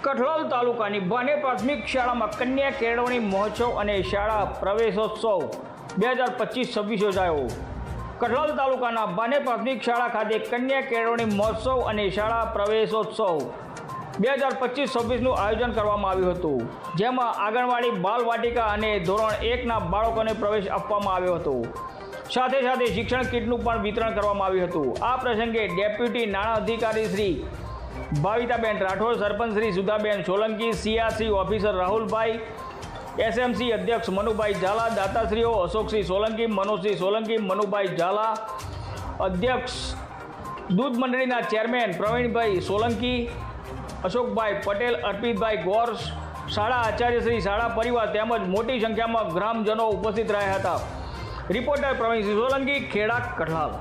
કઠલાલ તાલુકાની બાનેર પ્રાથમિક શાળામાં કન્યા કેળવણી મહોત્સવ અને શાળા પ્રવેશોત્સવ 2025-26 યોજાયો। કઠલાલ તાલુકાના બાનેર પ્રાથમિક શાળા ખાતે કન્યા કેળવણી મહોત્સવ અને શાળા પ્રવેશોત્સવ 2025-26નું આયોજન કરવામાં આવ્યું હતું, જેમાં આંગણવાડી, બાલવાટિકા અને ધોરણ 1ના બાળકોને પ્રવેશ આપવામાં આવ્યો હતો। સાથે સાથે શિક્ષણ કીટનું પણ વિતરણ કરવામાં આવ્યું હતું। આ પ્રસંગે ડેપ્યુટી નાણાં અધિકારી શ્રી ભાવિતાબેન રાઠોડ, સરપંચ શ્રી સુધાબેન સોલંકી, સીઆરસી ઓફિસર રાહુલભાઈ, એસએમસી અધ્યક્ષ મનુભાઈ ઝાલા, દાતાશ્રીઓ અશોકસિંહ સોલંકી, મનોજસિંહ સોલંકી, મનુભાઈ ઝાલા, અધ્યક્ષ દૂધ મંડળીના ચેરમેન પ્રવીણભાઈ સોલંકી, અશોકભાઈ પટેલ, અર્પિતભાઈ ગોર, શાળા આચાર્યશ્રી, શાળા પરિવાર તેમજ મોટી સંખ્યામાં ગ્રામજનો ઉપસ્થિત રહ્યા હતા। રિપોર્ટર પ્રવીણસિંહ સોલંકી, ખેડા, કઠલાલ।